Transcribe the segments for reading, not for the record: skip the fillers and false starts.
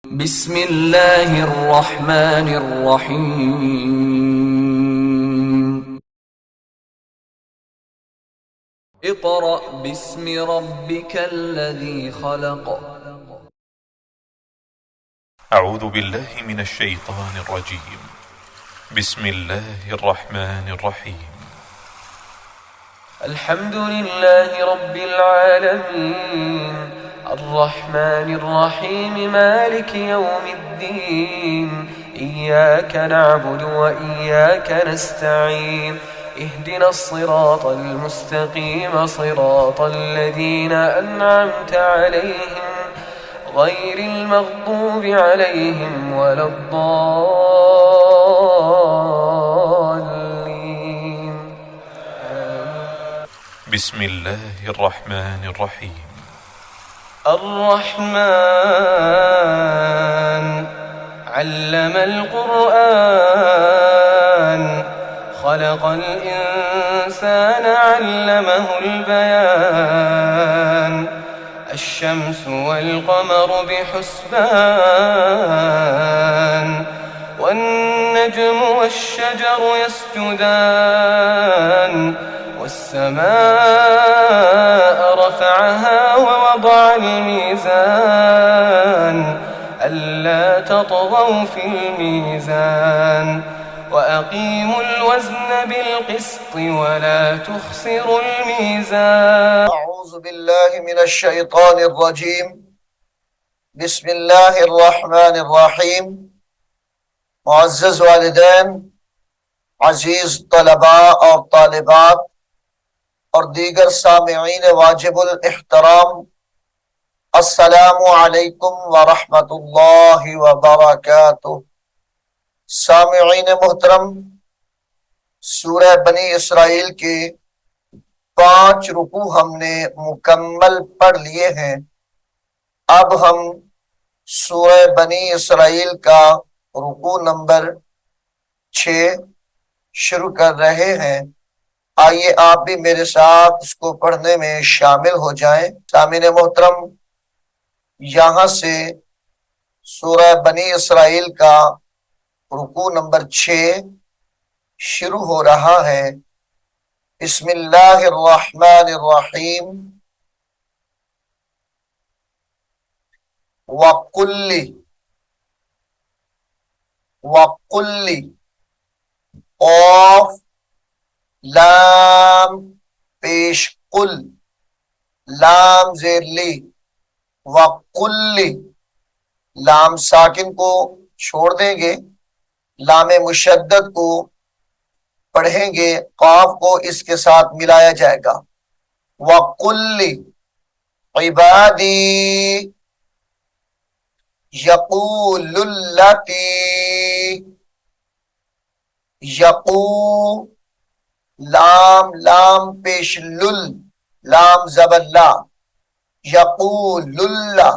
بسم الله الرحمن الرحيم. اقرأ باسم ربك الذي خلق. أعوذ بالله من الشيطان الرجيم. بسم الله الرحمن الرحيم. الحمد لله رب العالمين الرحمن الرحيم مالك يوم الدين إياك نعبد وإياك نستعين اهدنا الصراط المستقيم صراط الذين أنعمت عليهم غير المغضوب عليهم ولا الضالين. بسم الله الرحمن الرحيم. الرحمن علم القرآن خلق الإنسان علمه البيان الشمس والقمر بحسبان والنجم والشجر يسجدان والسماء رفعها ووضع الميزان ألا تطغوا في الميزان وأقيموا الوزن بالقسط ولا تخسروا الميزان. أعوذ بالله من الشيطان الرجيم. بسم الله الرحمن الرحیم. معزز والدین، عزیز طلباء اور طالبات اور دیگر سامعین واجب الاحترام، السلام علیکم ورحمۃ اللہ وبرکاتہ۔ سامعین محترم، سورہ بنی اسرائیل کے 5 رکوع ہم نے مکمل پڑھ لیے ہیں۔ اب ہم سورہ بنی اسرائیل کا رکوع نمبر 6 شروع کر رہے ہیں۔ آئیے آپ بھی میرے ساتھ اس کو پڑھنے میں شامل ہو جائیں۔ سامعین محترم، یہاں سے سورہ بنی اسرائیل کا رکوع نمبر 6 شروع ہو رہا ہے۔ بسم اللہ الرحمن الرحیم۔ وَقُلِّ قاف لام پیش قل، لام زیر لی، وَقُلِّ لام ساکن کو چھوڑ دیں گے، لام مشدد کو پڑھیں گے، قاف کو اس کے ساتھ ملایا جائے گا۔ وَقُلِّ عبادی یقول التی، لام لام پیش لل، لام زبر لا، یقول اللہ،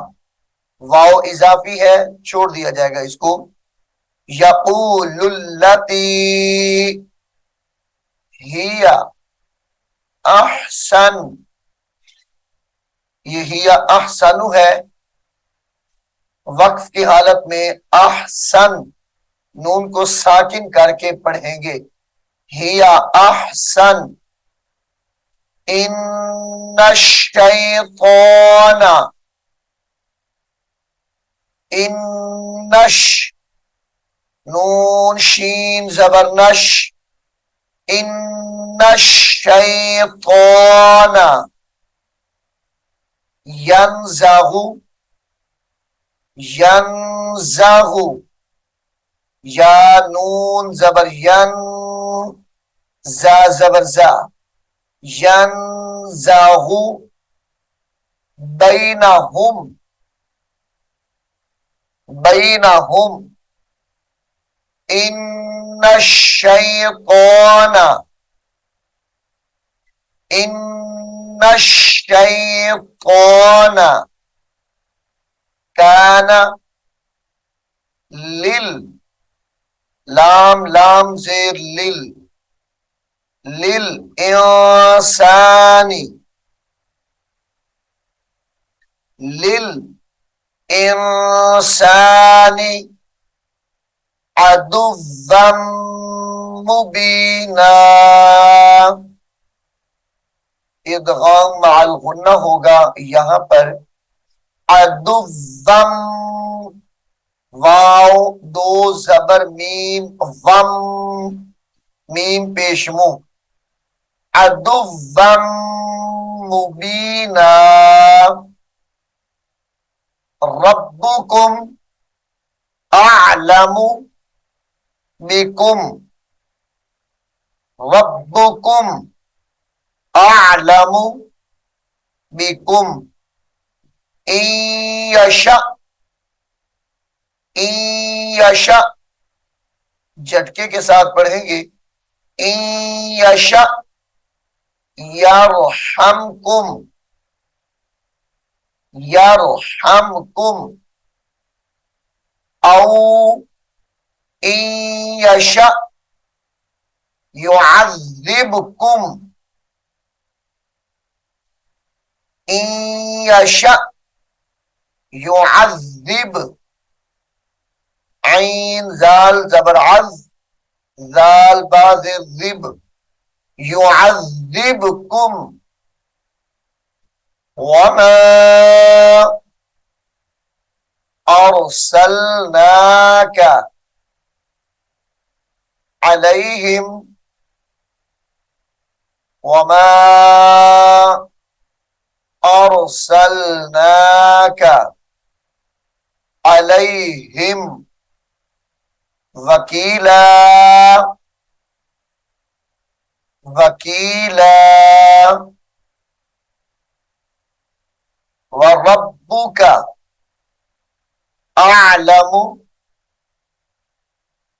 واو اضافی ہے، چھوڑ دیا جائے گا اس کو۔ یقول التی ہی احسن، یہ ہی احسن ہے، وقف کی حالت میں احسن نون کو ساکن کر کے پڑھیں گے۔ ہی احسن، ان الشیطان، انش نون شین زبر نش، ان الشیطان ینزغ یا نون زبر ین، زا زبر زا، ینزغ بینہم، ان الشیطان کان لام لام زیر للانسانی، انسانی عدوا مبینا، ادغام مع الغنہ ہوگا یہاں پر، عدوا، واو دو زبر میم، وم میم پیش منہ، عدوا مبینا، ربکم اعلم بکم، ربکم اعلم بکم، ان یشاء، ان یشاء جھٹکے کے ساتھ پڑھیں گے، ان یشاء یرحمکم، یرحمکم، او ان یشاء یعذبکم، ان یشاء یعذب، عین زال زبر عز، زال باز ذب، يعذبكم، وما أرسلناك عليهم، وما أرسلناك عليهم وكيلا، وکیلا، وربک اعلم،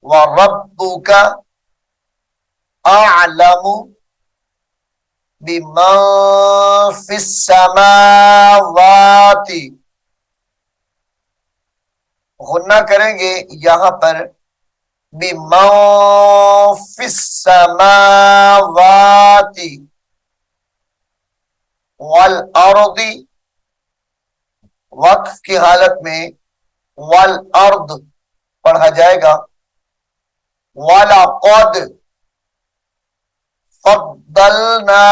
وربک اعلم بمن فی السماوات، غنہ کریں گے یہاں پر، بمن فی السماوات والارض، وقف کی حالت میں والارض پڑھا جائے گا، وَلَقَدْ فَضَّلْنَا،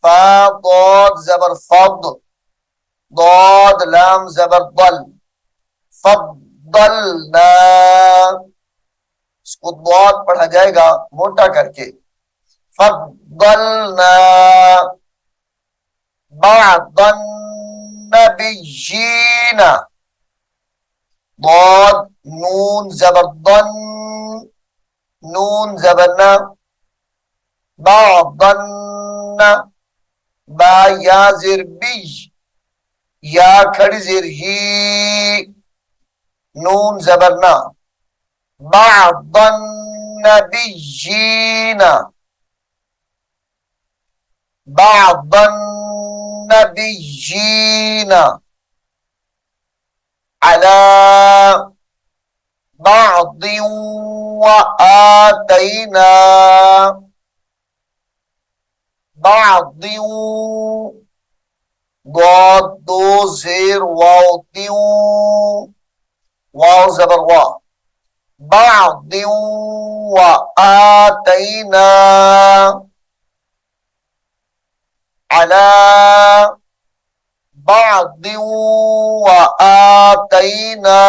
فا ضاد زبر فض، ضاد لام زبر ضل، فضلنا، اس کو ضاد پڑھا جائے گا موٹا کر کے، فضلنا بعض النبیین، ضاد نون زبر ضن، نون زبرنا، بعض با یا زر بی، یا کھڑی زر ہی، نون زبرنا، بعض النبیین، بعض النبیین على بعض وآتينا، بعض ضاد دو زیر واو دیو، واو زبر وا، بعض وآتينا على بعض وآتينا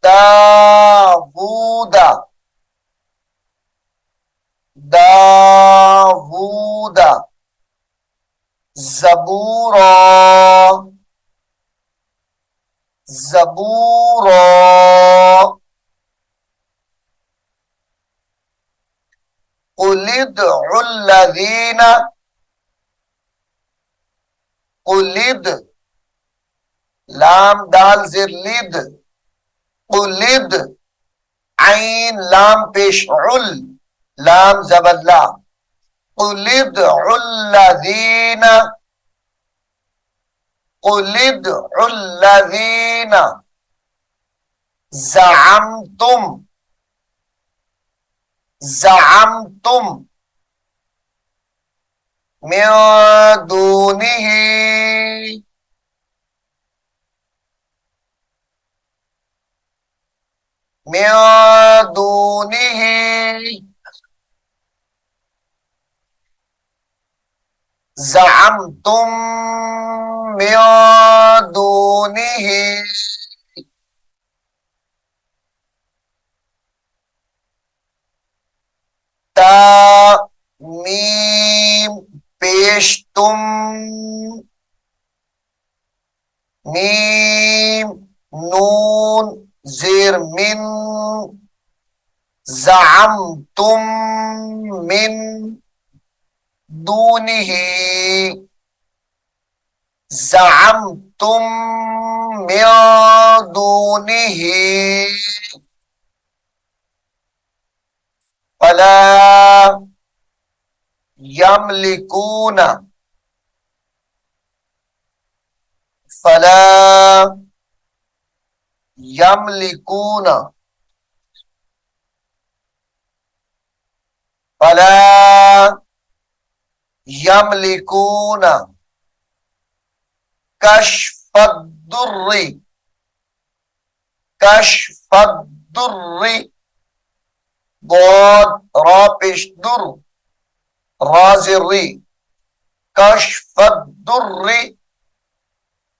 داود، داود زبورا، زبورا، قل ادعوا الذين، قل اد لام دال زر لد، قل اد عین لام پیش عل، لام زبر لا، قل ادعوا الذين، قل ادعوا الذين زعمتم، زعمتم من دونه من دونه زعمتم من دونه تا میم پیش تم میم نون زیر من زعمتم من دونه زعمتم من دونه فلا يملكون فلا يملكون فلا يملكون كشف الضر كشف الضر ضاد را پیش در رازری کشف الضر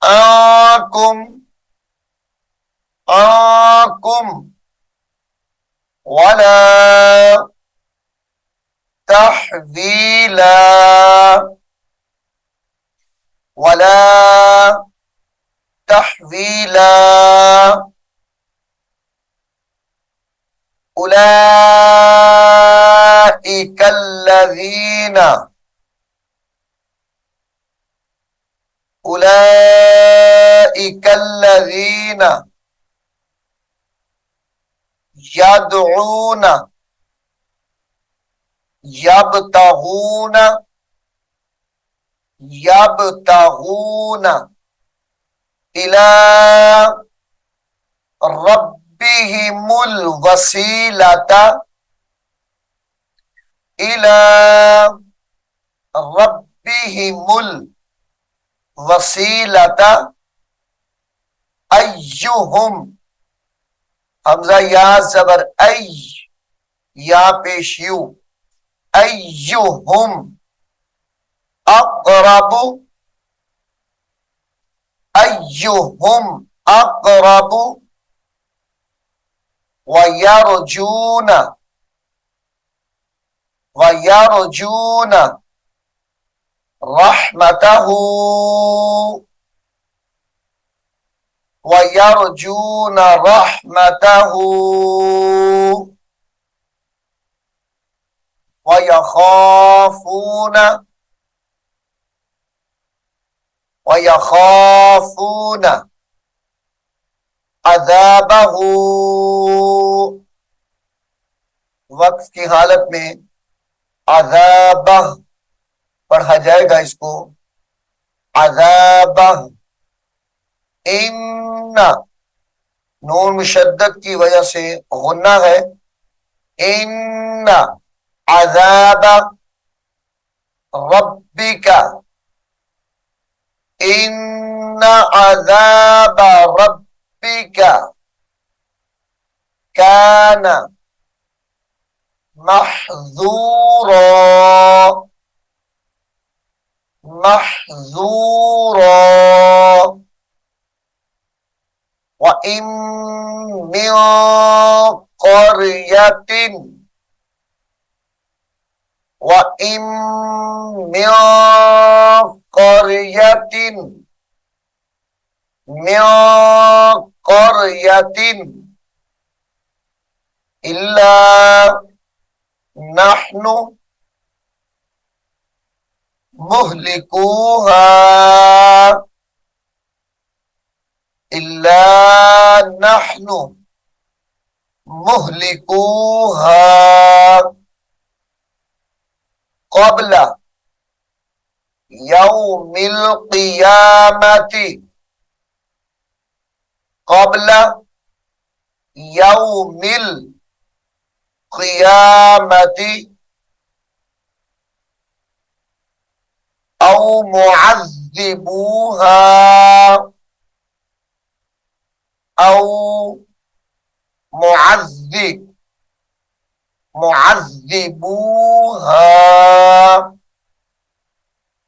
آکم آکم ولا تحویلا ولا تحویلا أولئك الذين أولئك الذين يدعون يبتغون يبتغون إلى ربهم الوسيلة إلى ربهم الوسيلة أيهم حمزہ یا زبر ای یا پیش یو ایہم اقرب ایہم اقرب وَيَرْجُونَ وَيَرْجُونَ رَحْمَتَهُ وَيَرْجُونَ رَحْمَتَهُ وَيَخَافُونَ وَيَخَافُونَ عذابہ وقت کی حالت میں عذابہ پڑھا جائے گا اس کو عذابہ ان نون مشدد کی وجہ سے غنہ ہے ان عذاب ربک ان عذاب ربک کان محذورا محذورا وَإِن مِّن قَرْيَةٍ وَإِن مِّن قَرْيَةٍ مِّن قَرْيَةٍ إِلَّا نَحْنُ مُهْلِكُوهَا إِلَّا نَحْنُ مُهْلِكُوهَا قَبْلَ يَوْمِ الْقِيَامَةِ قَبْلَ يَوْمِ الْقِيَامَةِ أَوْ مُعَذِّبُوهَا أو معذب معذبوها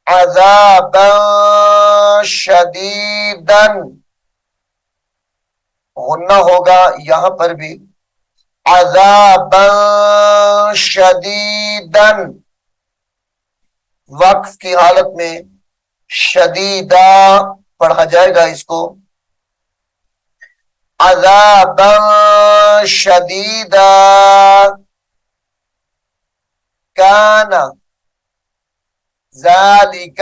عذابا شدیدا، غنہ ہوگا یہاں پر بھی، عذابا شدیدا، وقف کی حالت میں شدیدہ پڑھا جائے گا اس کو، عذابا شدیدا کان ذالک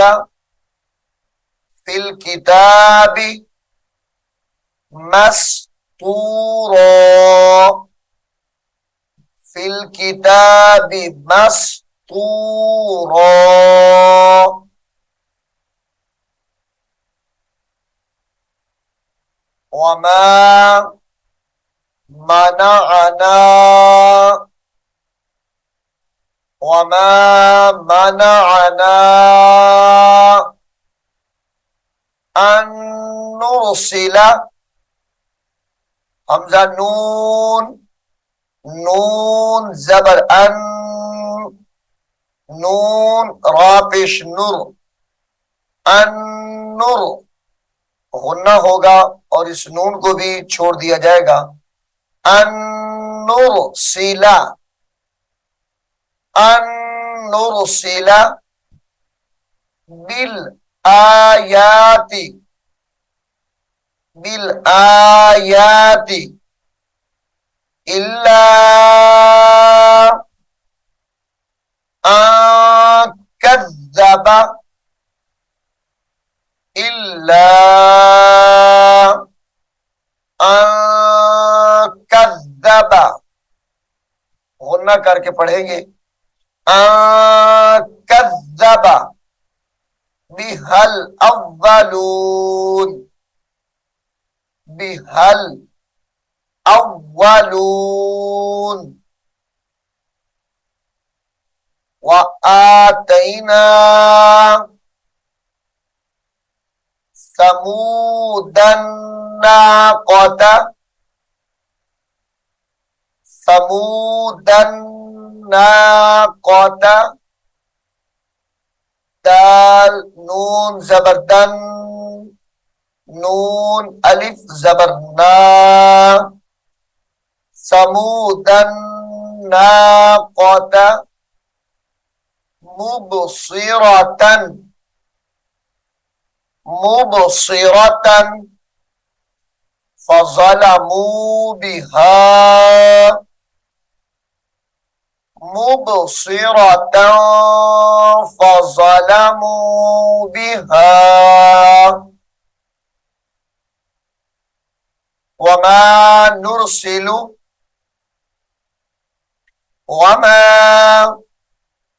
فی الکتاب مسطورا، فی الکتاب مسطورا، وما منعنا ان نرسل، حمزہ نون زبر ان، نون رابش نر، ان نر، غنہ ہوگا اور اس نون کو بھی چھوڑ دیا جائے گا، ان نرسل، ان نرسل بالآیات، بالآیات الا ان کذب، الا ان کذب، غنہ کر کے پڑھیں گے، کذب بہل اولون، بہل اولون، وآتینا ثمود الناقة، ثمود الناقة، دال نون زبردن، نون الف زبرنا، ثمود الناقة مبصرة، مبصرة فظلموا بها، مبصرة فظلموا بها، وما نرسل، وما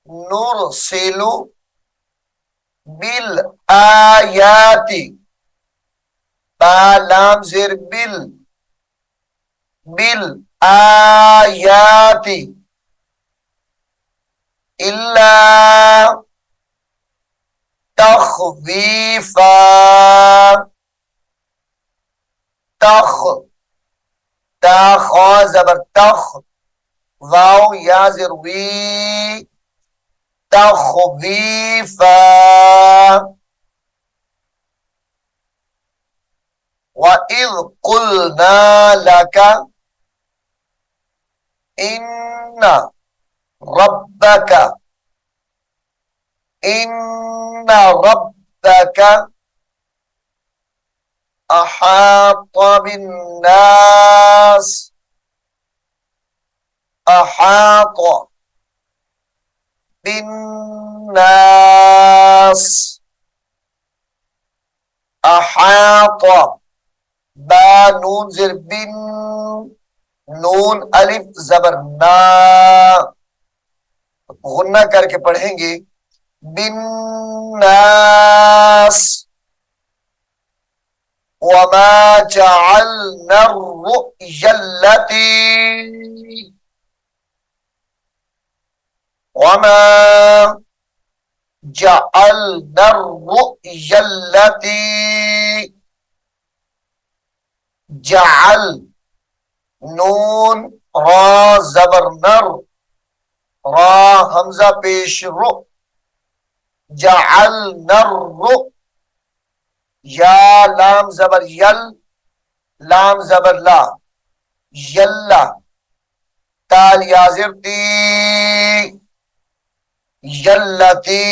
نرسل بالآیات، با لام زیر بل، بالآیات الا تخویفا، تا خا زبر تخ، واو یا زر وی، تخویفا، وَإِذْ قُلْنَا لَكَ إِنَّ رَبَّكَ أحاط بالناس، أحاط بالناس، أحاط، با نون زر بن، نون الف زبر نا، غنہ کر کے پڑھیں گے، بالناس، وما جعلنا الرؤيا التي، وما جعلنا الرؤيا التي، جعل نون را زبر نر، را حمزہ پیش رو، جعل نر رو، یا لام زبر یل، لام زبر لا، یلا، تال یازر تی، یلتی،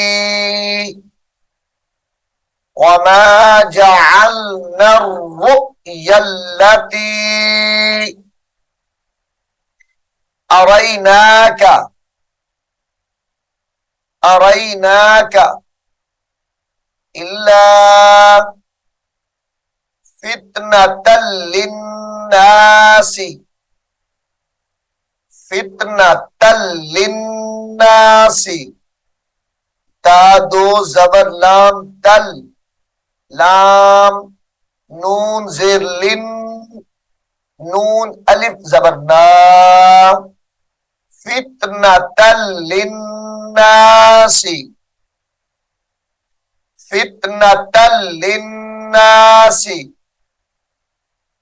وما جعلنا الرؤيا التي أريناك إلا فتنة للناس، فتنة للناس، تا دو زبر لام تل، لام نون زیر لن، نون الف زبر نا، فتنة للناس، فتنة للناس،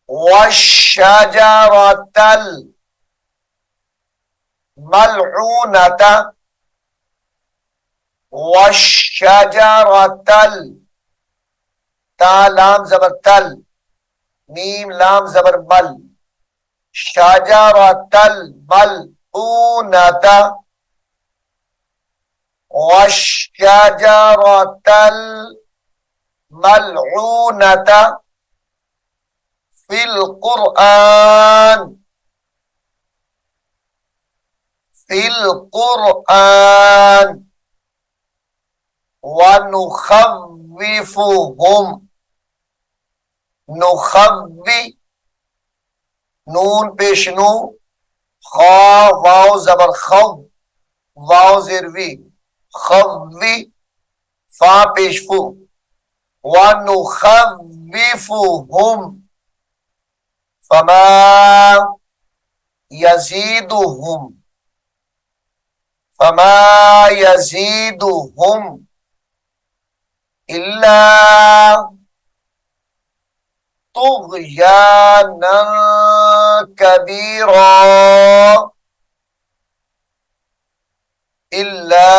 والشجرة الملعونة، والشجرة تا لام زبر تل، میم لام زبر مل، شجرة الملعونة، والشجرة الملعونة في القرآن، في القرآن، ونخوفهم، نخوی نون پیش نو، خا واو زبر خو، واو زیر وی، خوی فا پیش فو، ونخوفهم فما يزيدهم، فما يزيدهم إلا طغيانا كبيرا، إلا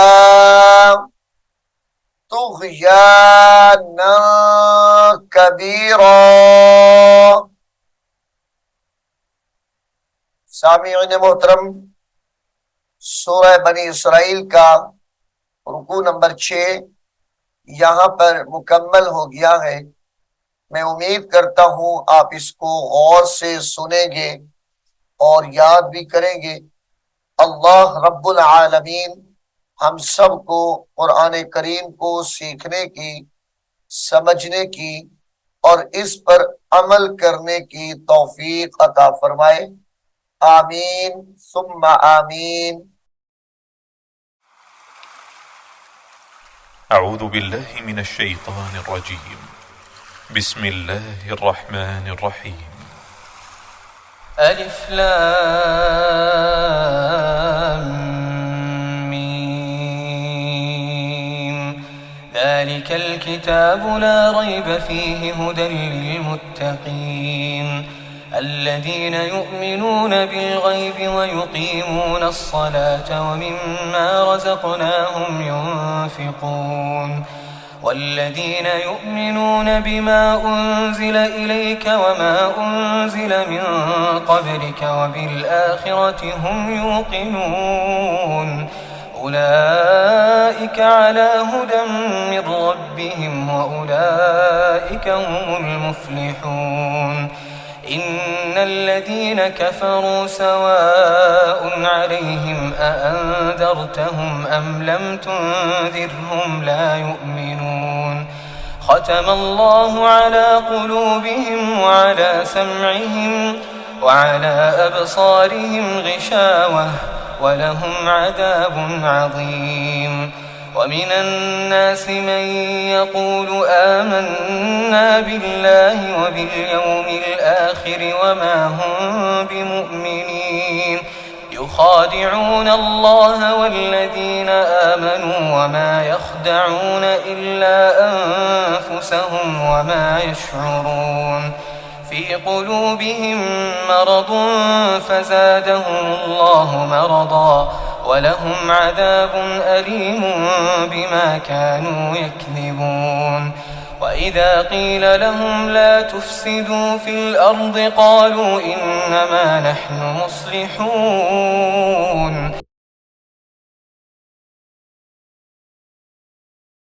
طغيانا كبيرا۔ سامعین محترم، سورہ بنی اسرائیل کا رکوع نمبر 6 یہاں پر مکمل ہو گیا ہے۔ میں امید کرتا ہوں آپ اس کو غور سے سنیں گے اور یاد بھی کریں گے۔ اللہ رب العالمین ہم سب کو قرآن کریم کو سیکھنے کی، سمجھنے کی اور اس پر عمل کرنے کی توفیق عطا فرمائے، آمین ثم آمین۔ أعوذ بالله من الشيطان الرجيم بسم الله الرحمن الرحيم ألف لام ميم ذلك الكتاب لا ريب فيه هدى للمتقين الذين يؤمنون بالغيب ويقيمون الصلاة ومما رزقناهم ينفقون والذين يؤمنون بما أنزل إليك وما أنزل من قبلك وبالآخرة هم يوقنون أولئك على هدى من ربهم وأولئك هم المفلحون إن الذين كفروا سواء عليهم أأنذرتهم أم لم تنذرهم لا يؤمنون ختم الله على قلوبهم وعلى سمعهم وعلى أبصارهم غشاوة ولهم عذاب عظيم ومن الناس من يقول آمنا بالله وباليوم الآخر وما هم بمؤمنين يخادعون الله والذين آمنوا وما يخدعون إلا أنفسهم وما يشعرون في قلوبهم مرض فزادهم الله مرضا ولهم عذاب أليم بما كانوا يكذبون وإذا قيل لهم لا تفسدوا في الأرض قالوا إنما نحن مصلحون